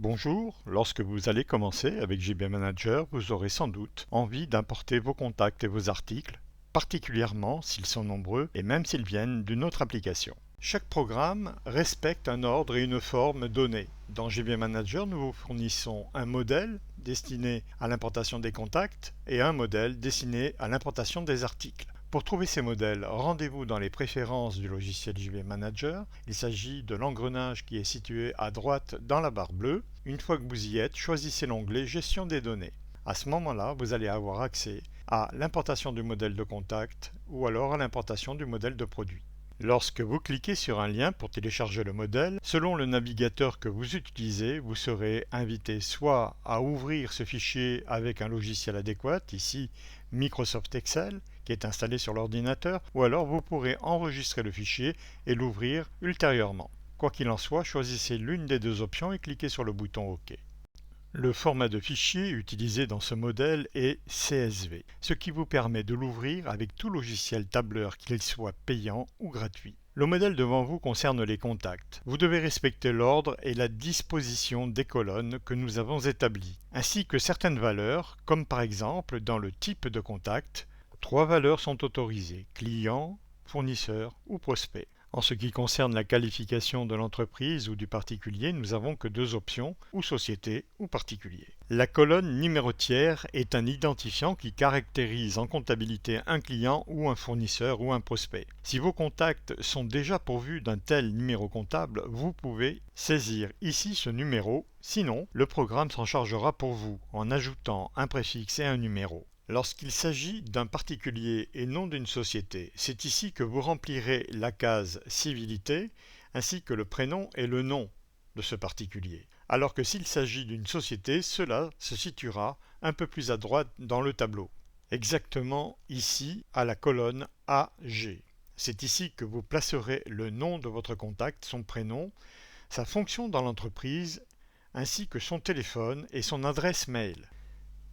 Bonjour, lorsque vous allez commencer avec JB Manager, vous aurez sans doute envie d'importer vos contacts et vos articles, particulièrement s'ils sont nombreux et même s'ils viennent d'une autre application. Chaque programme respecte un ordre et une forme donnés. Dans JB Manager, nous vous fournissons un modèle destiné à l'importation des contacts et un modèle destiné à l'importation des articles. Pour trouver ces modèles, rendez-vous dans les préférences du logiciel JB Manager. Il s'agit de l'engrenage qui est situé à droite dans la barre bleue. Une fois que vous y êtes, choisissez l'onglet Gestion des données. À ce moment-là, vous allez avoir accès à l'importation du modèle de contact ou alors à l'importation du modèle de produit. Lorsque vous cliquez sur un lien pour télécharger le modèle, selon le navigateur que vous utilisez, vous serez invité soit à ouvrir ce fichier avec un logiciel adéquat, ici Microsoft Excel, qui est installé sur l'ordinateur, ou alors vous pourrez enregistrer le fichier et l'ouvrir ultérieurement. Quoi qu'il en soit, choisissez l'une des deux options et cliquez sur le bouton OK. Le format de fichier utilisé dans ce modèle est CSV, ce qui vous permet de l'ouvrir avec tout logiciel tableur, qu'il soit payant ou gratuit. Le modèle devant vous concerne les contacts. Vous devez respecter l'ordre et la disposition des colonnes que nous avons établies, ainsi que certaines valeurs, comme par exemple dans le type de contact. 3 valeurs sont autorisées: client, fournisseur ou prospect. En ce qui concerne la qualification de l'entreprise ou du particulier, nous n'avons que 2 options, ou société ou particulier. La colonne numérotière est un identifiant qui caractérise en comptabilité un client ou un fournisseur ou un prospect. Si vos contacts sont déjà pourvus d'un tel numéro comptable, vous pouvez saisir ici ce numéro, sinon le programme s'en chargera pour vous en ajoutant un préfixe et un numéro. Lorsqu'il s'agit d'un particulier et non d'une société, c'est ici que vous remplirez la case civilité ainsi que le prénom et le nom de ce particulier. Alors que s'il s'agit d'une société, cela se situera un peu plus à droite dans le tableau, exactement ici à la colonne AG. C'est ici que vous placerez le nom de votre contact, son prénom, sa fonction dans l'entreprise, ainsi que son téléphone et son adresse mail.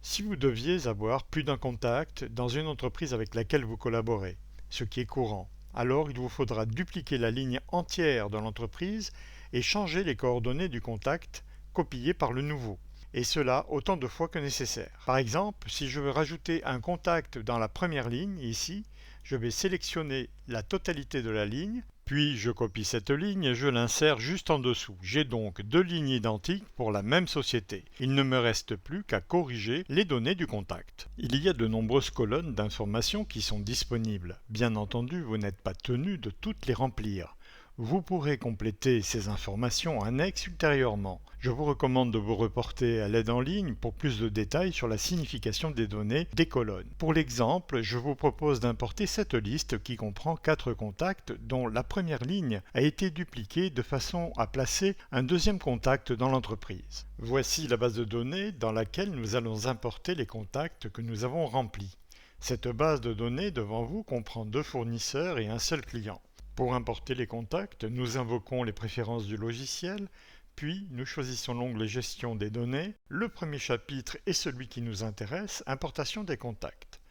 Si vous deviez avoir plus d'un contact dans une entreprise avec laquelle vous collaborez, ce qui est courant, alors il vous faudra dupliquer la ligne entière de l'entreprise et changer les coordonnées du contact copiées par le nouveau, et cela autant de fois que nécessaire. Par exemple, si je veux rajouter un contact dans la première ligne, ici, je vais sélectionner la totalité de la ligne, puis je copie cette ligne et je l'insère juste en dessous. J'ai donc 2 lignes identiques pour la même société. Il ne me reste plus qu'à corriger les données du contact. Il y a de nombreuses colonnes d'informations qui sont disponibles. Bien entendu, vous n'êtes pas tenu de toutes les remplir. Vous pourrez compléter ces informations annexes ultérieurement. Je vous recommande de vous reporter à l'aide en ligne pour plus de détails sur la signification des données des colonnes. Pour l'exemple, je vous propose d'importer cette liste qui comprend 4 contacts dont la première ligne a été dupliquée de façon à placer un deuxième contact dans l'entreprise. Voici la base de données dans laquelle nous allons importer les contacts que nous avons remplis. Cette base de données devant vous comprend 2 fournisseurs et un seul client. Pour importer les contacts, nous invoquons les préférences du logiciel, puis nous choisissons l'onglet Gestion des données. Le premier chapitre est celui qui nous intéresse, Importation des contacts.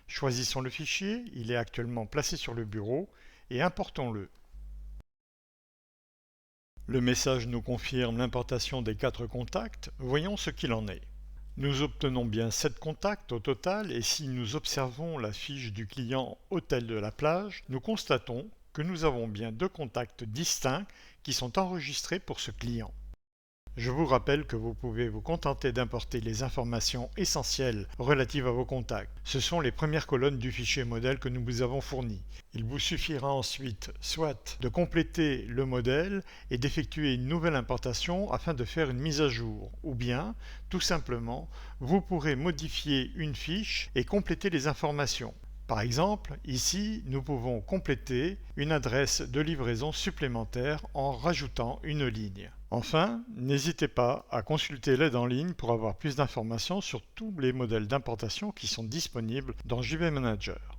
Choisissons le fichier, il est actuellement placé sur le bureau, et importons-le. Le message nous confirme l'importation des 4 contacts, voyons ce qu'il en est. Nous obtenons bien 7 contacts au total, et si nous observons la fiche du client Hôtel de la Plage, nous constatons que nous avons bien 2 contacts distincts qui sont enregistrés pour ce client. Je vous rappelle que vous pouvez vous contenter d'importer les informations essentielles relatives à vos contacts. Ce sont les premières colonnes du fichier modèle que nous vous avons fourni. Il vous suffira ensuite soit de compléter le modèle et d'effectuer une nouvelle importation afin de faire une mise à jour, ou bien, tout simplement, vous pourrez modifier une fiche et compléter les informations. Par exemple, ici, nous pouvons compléter une adresse de livraison supplémentaire en rajoutant une ligne. Enfin, n'hésitez pas à consulter l'aide en ligne pour avoir plus d'informations sur tous les modèles d'importation qui sont disponibles dans JB Manager.